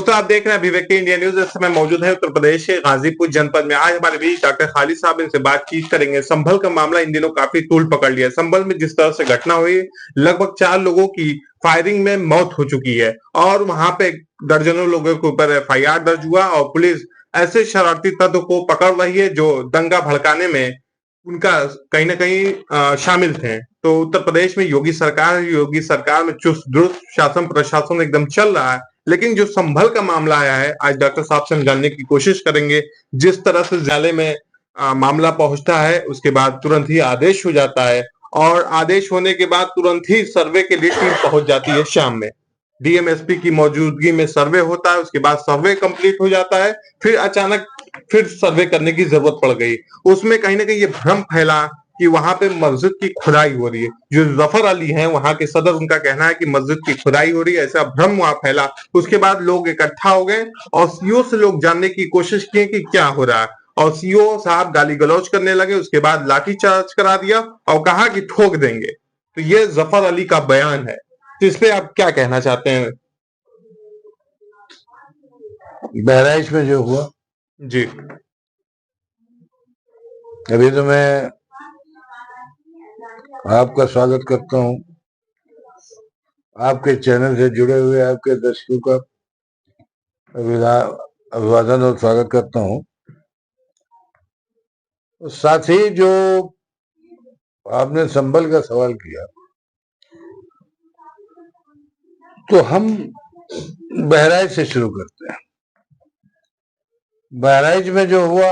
दोस्तों, आप देख रहे हैं अभिव्यक्ति इंडिया न्यूज। इस समय मौजूद है उत्तर प्रदेश के गाजीपुर जनपद में। आज हमारे बीच डॉक्टर खालिद साहब, इनसे बातचीत करेंगे। संभल का मामला इन दिनों काफी तूल पकड़ लिया है। संभल में जिस तरह से घटना हुई, लगभग 4 लोगों की फायरिंग में मौत हो चुकी है और वहां पे दर्जनों लोगों के ऊपर एफआईआर दर्ज हुआ और पुलिस ऐसे शरारती तत्व को पकड़ रही है जो दंगा भड़काने में उनका कहीं ना कहीं शामिल थे। तो उत्तर प्रदेश में योगी सरकार में चुस्त दुरुस्त शासन प्रशासन एकदम चल रहा है। लेकिन जो संभल का मामला आया है, आज डॉक्टर साहब से हम जानने की कोशिश करेंगे। जिस तरह से न्यायालय में मामला पहुंचता है, उसके बाद तुरंत ही आदेश हो जाता है और आदेश होने के बाद तुरंत ही सर्वे के लिए टीम पहुंच जाती है। शाम में डीएमएसपी की मौजूदगी में सर्वे होता है, उसके बाद सर्वे कंप्लीट हो जाता है। फिर अचानक फिर सर्वे करने की जरूरत पड़ गई। उसमें कहीं ना कहीं ये भ्रम फैला कि वहां पे मस्जिद की खुदाई हो रही है। जो जफर अली हैं वहां के सदर, उनका कहना है कि मस्जिद की खुदाई हो रही है, ऐसा भ्रम वहां फैला। उसके बाद लोग इकट्ठा हो गए और सीओ से लोग जानने की कोशिश किए कि क्या हो रहा है, और सीओ साहब गाली गलौज करने लगे। उसके बाद लाठीचार्ज करा दिया और कहा कि ठोक देंगे। तो ये जफर अली का बयान है। तो इस पे आप क्या कहना चाहते हैं? बहराइच में जो हुआ जी, अभी तो मैं आपका स्वागत करता हूं, आपके चैनल से जुड़े हुए आपके दर्शकों का अभिवादन और स्वागत करता हूं। साथ ही जो आपने संभल का सवाल किया, तो हम बहराइच से शुरू करते हैं। बहराइच में जो हुआ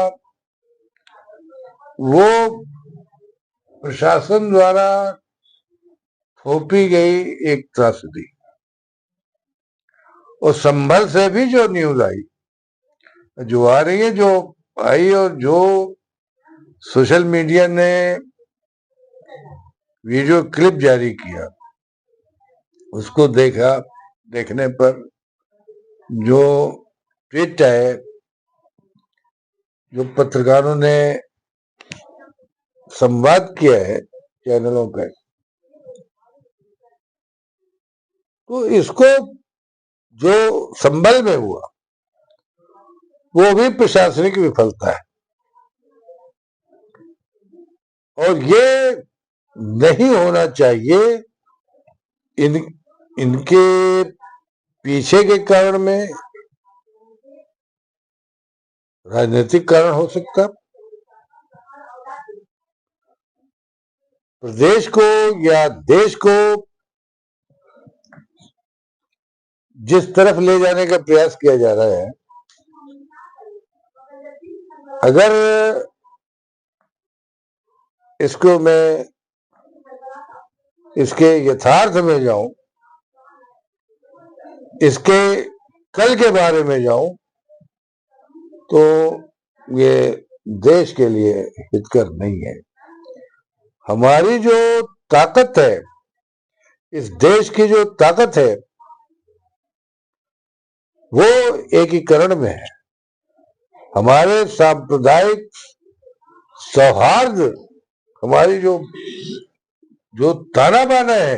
वो प्रशासन द्वारा थोपी गई एक त्रासदी, और संभल से भी जो न्यूज आई, जो आ रही है, जो आई, और जो सोशल मीडिया ने वीडियो क्लिप जारी किया, उसको देखने पर जो ट्वीट है, जो पत्रकारों ने संवाद किया है चैनलों पे, तो इसको जो संभल में हुआ वो भी प्रशासनिक विफलता है। और ये नहीं होना चाहिए। इनके पीछे के कारण में राजनीतिक कारण हो सकता, प्रदेश को या देश को जिस तरफ ले जाने का प्रयास किया जा रहा है, अगर इसको मैं इसके यथार्थ में जाऊं, इसके कल के बारे में जाऊं, तो ये देश के लिए हितकर नहीं है। हमारी जो ताकत है, इस देश की जो ताकत है, वो एकीकरण में है। हमारे सांप्रदायिक सौहार्द, हमारी जो जो ताना बाना है,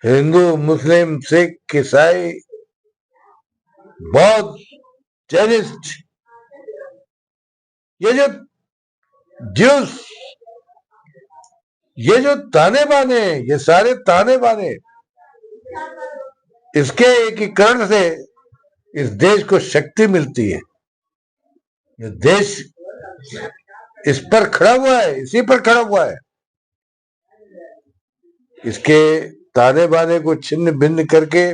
हिंदू, मुस्लिम, सिख, ईसाई, बौद्ध, जैनिस्ट, ये जो ज्यूस, ये जो ताने बाने, ये सारे ताने बाने, इसके एकीकरण से इस देश को शक्ति मिलती है। ये देश इस पर खड़ा हुआ है, इसी पर खड़ा हुआ है। इसके ताने बाने को छिन्न भिन्न करके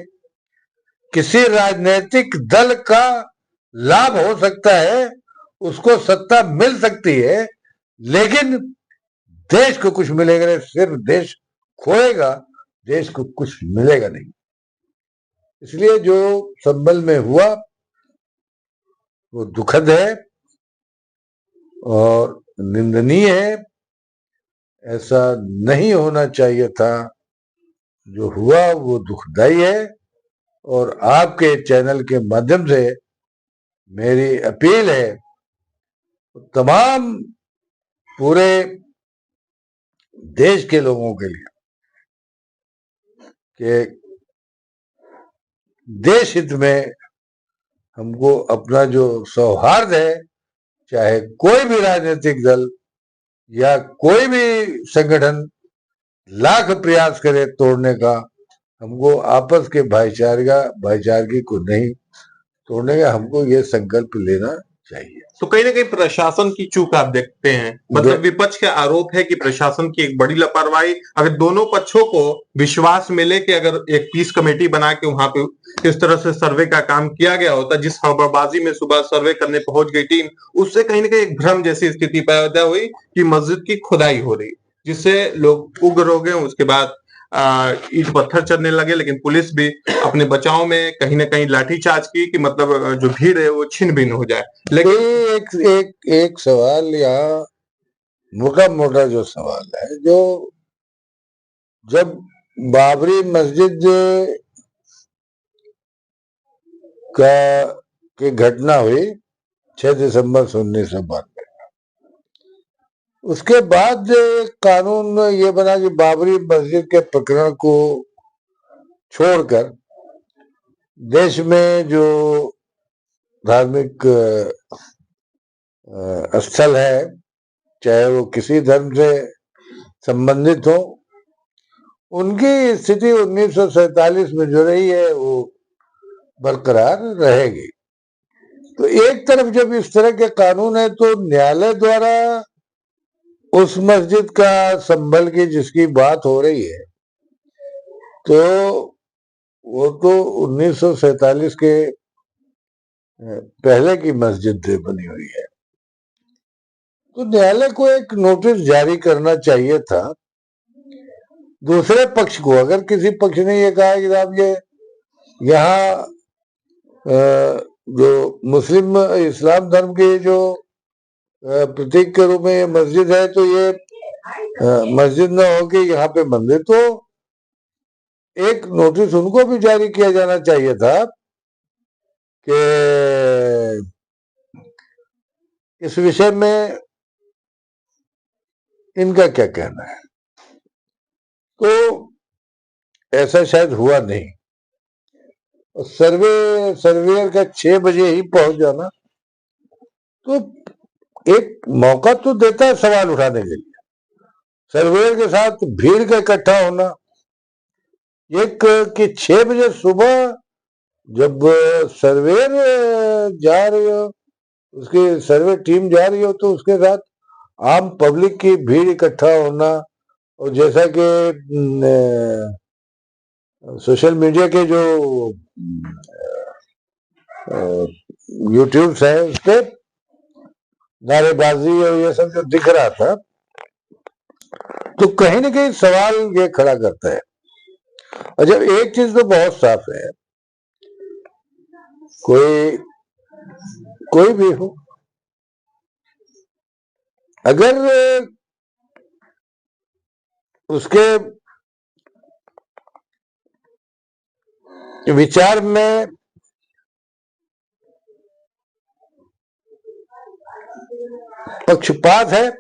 किसी राजनीतिक दल का लाभ हो सकता है, उसको सत्ता मिल सकती है, लेकिन देश को कुछ मिलेगा नहीं। सिर्फ देश खोएगा, देश को कुछ मिलेगा नहीं। इसलिए जो संभल में हुआ वो दुखद है और निंदनीय है। ऐसा नहीं होना चाहिए था। जो हुआ वो दुखदाई है। और आपके चैनल के माध्यम से मेरी अपील है तमाम पूरे देश के लोगों के लिए कि देश हित में हमको अपना जो सौहार्द है, चाहे कोई भी राजनीतिक दल या कोई भी संगठन लाख प्रयास करे तोड़ने का, हमको आपस के भाईचारगी को नहीं तोड़ने का, हमको ये संकल्प लेना चाहिए। तो कहीं ना कहीं प्रशासन की चूक आप देखते हैं, मतलब विपक्ष का आरोप है कि प्रशासन की एक बड़ी लापरवाही। अगर दोनों पक्षों को विश्वास मिले कि अगर एक पीस कमेटी बना के वहां पे इस तरह से सर्वे का काम किया गया होता, जिस खबरबाजी में सुबह सर्वे करने पहुंच गई टीम, उससे कहीं ना कहीं एक भ्रम जैसी स्थिति पैदा हुई कि मस्जिद की खुदाई हो रही, जिससे लोग उग्र हो गए। उसके बाद ईंट पत्थर चलने लगे, लेकिन पुलिस भी अपने बचाव में कहीं ना कहीं लाठीचार्ज की कि मतलब जो भीड़ है वो छिन्न भिन्न हो जाए। लेकिन एक सवाल यहाँ मोटा मोटा जो सवाल है, जो जब बाबरी मस्जिद की घटना हुई 6 दिसंबर 1992, उसके बाद कानून ये बना कि बाबरी मस्जिद के प्रकरण को छोड़कर देश में जो धार्मिक स्थल है, चाहे वो किसी धर्म से संबंधित हो, उनकी स्थिति 1947 में जो रही है वो बरकरार रहेगी। तो एक तरफ जब इस तरह के कानून है तो न्यायालय द्वारा उस मस्जिद का संभल की जिसकी बात हो रही है, तो वो तो 1947 के पहले की मस्जिद बनी हुई है। तो न्यायालय को एक नोटिस जारी करना चाहिए था दूसरे पक्ष को। अगर किसी पक्ष ने ये कहा कि साहब ये यहाँ जो मुस्लिम इस्लाम धर्म के जो प्रतीक के रूप में ये मस्जिद है, तो ये मस्जिद न हो के यहाँ पे मंदिर, तो एक नोटिस उनको भी जारी किया जाना चाहिए था कि इस विषय में इनका क्या कहना है। तो ऐसा शायद हुआ नहीं। सर्वेयर का 6 बजे ही पहुंच जाना तो एक मौका तो देता है सवाल उठाने के लिए। सर्वेयर के साथ भीड़ का इकट्ठा होना, एक कि 6 बजे सुबह जब सर्वेयर जा रही हो, उसकी सर्वे टीम जा रही हो, तो उसके साथ आम पब्लिक की भीड़ इकट्ठा होना, और जैसा कि सोशल मीडिया के जो यूट्यूब है उस पर नारेबाजी और ये सब जो दिख रहा था, तो कहीं ना कहीं सवाल ये खड़ा करता है। और जब एक चीज तो बहुत साफ है, कोई भी हो, अगर उसके विचार में पक्षपात है,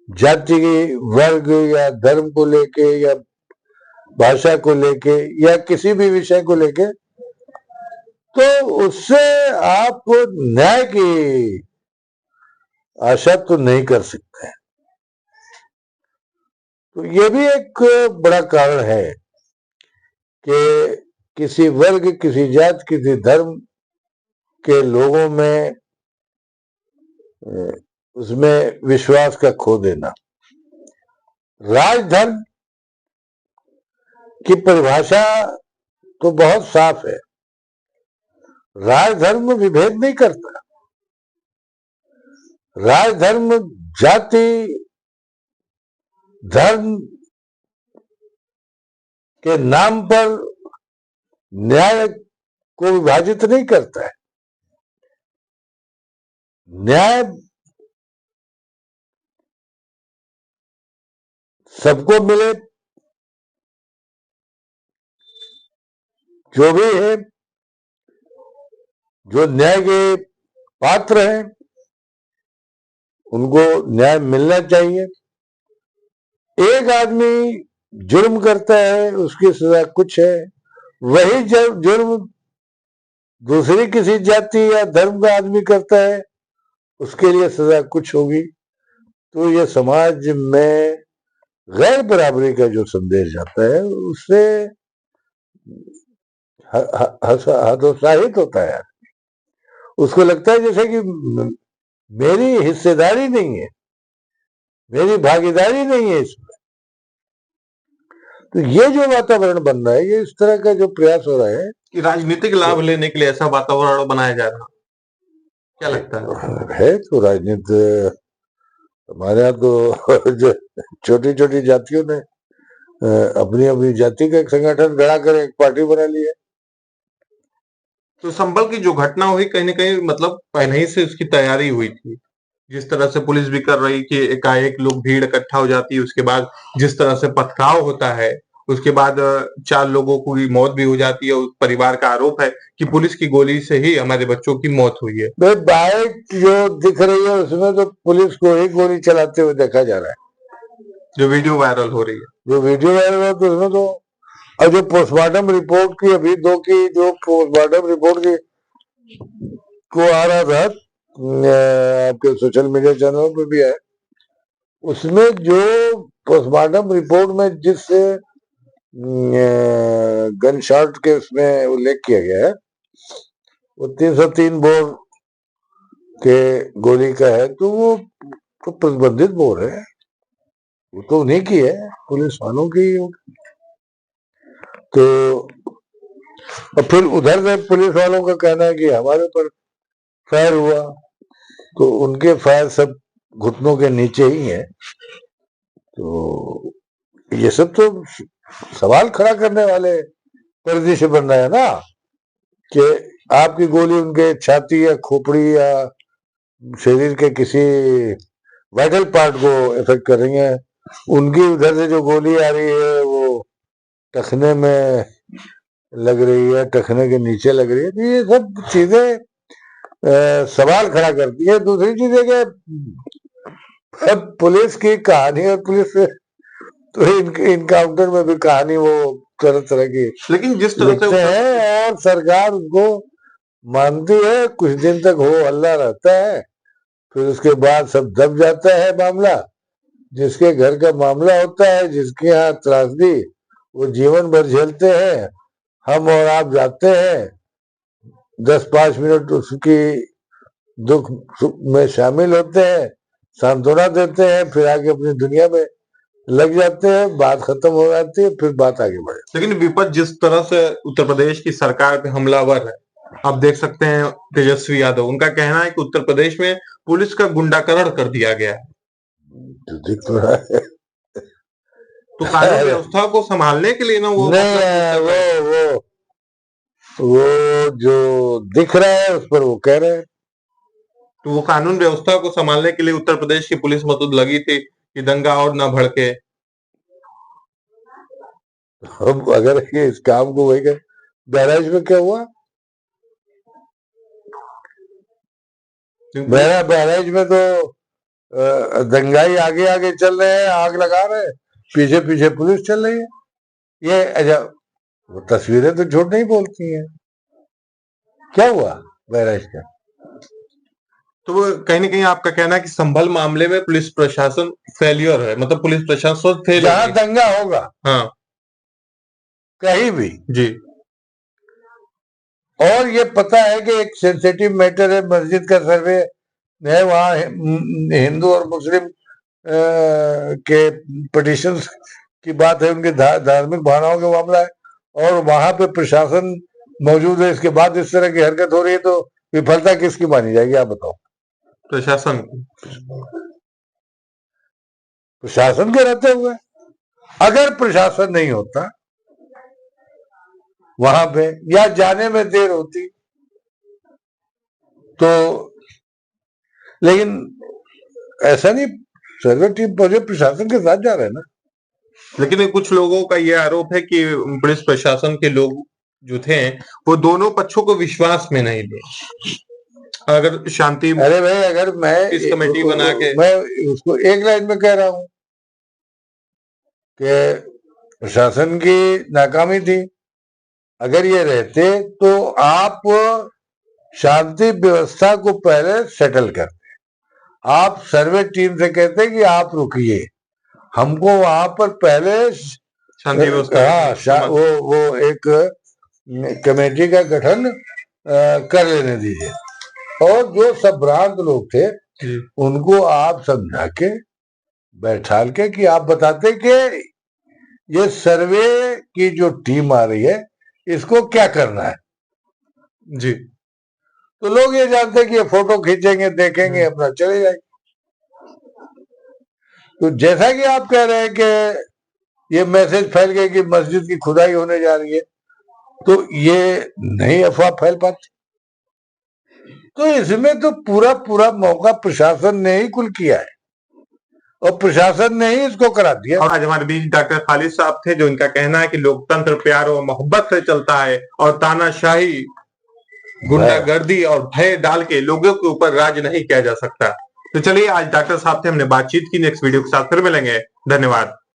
जाति, वर्ग या धर्म को लेके या भाषा को लेके या किसी भी विषय को लेके, तो उससे आप न्याय की आशा तो नहीं कर सकते। तो ये भी एक बड़ा कारण है कि किसी वर्ग, किसी जात, किसी धर्म के लोगों में उसमें विश्वास का खो देना। राजधर्म की परिभाषा तो बहुत साफ है। राजधर्म विभेद नहीं करता। राजधर्म जाति, धर्म के नाम पर न्याय को विभाजित नहीं करता है। न्याय सबको मिले, जो भी है, जो न्याय के पात्र हैं, उनको न्याय मिलना चाहिए। एक आदमी जुर्म करता है उसकी सजा कुछ है, वही जब जुर्म दूसरी किसी जाति या धर्म का आदमी करता है उसके लिए सजा कुछ होगी। तो ये समाज में गैर बराबरी का जो संदेश जाता है उससे हतोत्साहित होता है। उसको लगता है जैसे कि मेरी हिस्सेदारी नहीं है, मेरी भागीदारी नहीं है इसमें। तो ये जो वातावरण बन रहा है, ये इस तरह का जो प्रयास हो रहा है कि राजनीतिक लाभ लेने के लिए ऐसा वातावरण बनाया जा रहा है, क्या लगता है? तो राजनीति हमारे यहाँ तो जो छोटी छोटी जातियों ने अपनी अपनी जाति का एक संगठन गढ़ा कर एक पार्टी बना ली है। तो संभल की जो घटना हुई कहीं न कहीं मतलब पहले ही से उसकी तैयारी हुई थी। जिस तरह से पुलिस भी कर रही कि एकाएक लोग भीड़ इकट्ठा हो जाती है, उसके बाद जिस तरह से पथराव होता है, उसके बाद 4 लोगों की मौत भी हो जाती है। उस परिवार का आरोप है कि पुलिस की गोली से ही हमारे बच्चों की मौत हुई है। भाई बाइक जो दिख रही है उसमें तो पुलिस को ही गोली चलाते हुए देखा जा रहा है, जो वीडियो वायरल हो रही है। जो वीडियो वायरल है तो उसमें तो, और जो पोस्टमार्टम रिपोर्ट की अभी जो पोस्टमार्टम रिपोर्ट की को आ रहा था आपके सोशल मीडिया चैनल पे भी है, उसमें जो पोस्टमार्टम रिपोर्ट में जिस गन शॉट के उसमें उल्लेख किया गया है वो 303 बोर के गोली का है। तो वो तो प्रतिबंधित बोर है, वो तो उन्हीं की है, पुलिस वालों की। तो और फिर उधर से पुलिस वालों का कहना है कि हमारे ऊपर फायर हुआ, तो उनके फायर सब घुटनों के नीचे ही है। तो ये सब तो सवाल खड़ा करने वाले परिदृश्य बन रहा है ना, कि आपकी गोली उनके छाती या खोपड़ी या शरीर के किसी वाइटल पार्ट को इफेक्ट कर रही है, उनकी उधर से जो गोली आ रही है वो टखने में लग रही है, टखने के नीचे लग रही है। तो ये सब चीजें सवाल खड़ा करती है। दूसरी चीज है कि अब पुलिस की कहानी और पुलिस तो इनकाउंटर में भी कहानी वो तरह तरह की लेकिन जिस तरह लिखते से हैं और सरकार उनको मानती है, कुछ दिन तक हो हल्ला रहता है, फिर उसके बाद सब दब जाता है मामला। जिसके घर का मामला होता है, जिसके यहाँ त्रासदी, वो जीवन भर झेलते हैं। हम और आप जाते हैं, 10-5 मिनट उसकी दुख सुख में शामिल होते हैं, सांत्वना देते हैं, फिर आगे अपनी दुनिया में लग जाते हैं, बात खत्म हो जाती है, फिर बात आगे बढ़े। लेकिन विपक्ष जिस तरह से उत्तर प्रदेश की सरकार पे हमलावर है, आप देख सकते हैं तेजस्वी यादव, उनका कहना है कि उत्तर प्रदेश में पुलिस का गुंडाकरण कर दिया गया है। तो दिख तो रहा है। तो कानून व्यवस्था को संभालने के लिए ना वो नहीं, वो जो दिख रहा है उस पर वो कह रहे हैं। तो वो कानून व्यवस्था को संभालने के लिए उत्तर प्रदेश की पुलिस मदद लगी थी कि दंगा और ना भड़के। अब अगर इस काम को वही कर, बहराइच में क्या हुआ? बहराइच में तो दंगाई आगे आगे चल रहे हैं, आग लगा रहे हैं, पीछे पीछे पुलिस चल रही है। ये अच्छा, वो तस्वीरें तो झूठ नहीं बोलती हैं। क्या हुआ बहराइच का? तो वो कहीं न कहीं आपका कहना है कि संभल मामले में पुलिस प्रशासन फेल्योर है, मतलब पुलिस प्रशासन फेल हो जहां गई। दंगा होगा हाँ कहीं भी, जी। और ये पता है कि एक सेंसिटिव मैटर है, मस्जिद का सर्वे है, वहाँ हिंदू और मुस्लिम के पिटिशंस की बात है, उनके धार्मिक भावनाओं का मामला है, और वहां पे प्रशासन मौजूद है। इसके बाद इस तरह की हरकत हो रही है, तो विफलता किसकी मानी जाएगी, आप बताओ? प्रशासन प्रशासन के रहते हुए, अगर प्रशासन नहीं होता वहां पे या जाने में देर होती तो, लेकिन ऐसा नहीं, सर्वे टीम पूरे प्रशासन के साथ जा रहे हैं ना। लेकिन कुछ लोगों का ये आरोप है कि पुलिस प्रशासन के लोग जो थे वो दोनों पक्षों को विश्वास में नहीं थे। अगर शांति अरे भाई, अगर इस कमेटी बना के मैं उसको एक लाइन में कह रहा हूं कि प्रशासन की नाकामी थी। अगर ये रहते तो आप शांति व्यवस्था को पहले सेटल करते, आप सर्वे टीम से कहते कि आप रुकिए, हमको वहां पर पहले शांति व्यवस्था वो एक कमेटी का गठन कर लेने दीजिए, और जो सब भ्रांत लोग थे उनको आप समझा के बैठाल के कि आप बताते कि ये सर्वे की जो टीम आ रही है इसको क्या करना है जी। तो लोग ये जानते कि ये फोटो खींचेंगे, देखेंगे, अपना चले जाएंगे। तो जैसा कि आप कह रहे हैं कि ये मैसेज फैल गया कि मस्जिद की खुदाई होने जा रही है, तो ये नहीं अफवाह फैल पाती। तो इसमें तो पूरा पूरा मौका प्रशासन ने ही कुल किया है, और प्रशासन ने ही इसको करा दिया। और आज हमारे बीच डॉक्टर खालिद साहब थे, जो इनका कहना है कि लोकतंत्र प्यार और मोहब्बत से चलता है और तानाशाही, गुंडागर्दी और भय डाल के लोगों के ऊपर राज नहीं किया जा सकता। तो चलिए, आज डॉक्टर साहब से हमने बातचीत की। नेक्स्ट वीडियो के साथ फिर मिलेंगे। धन्यवाद।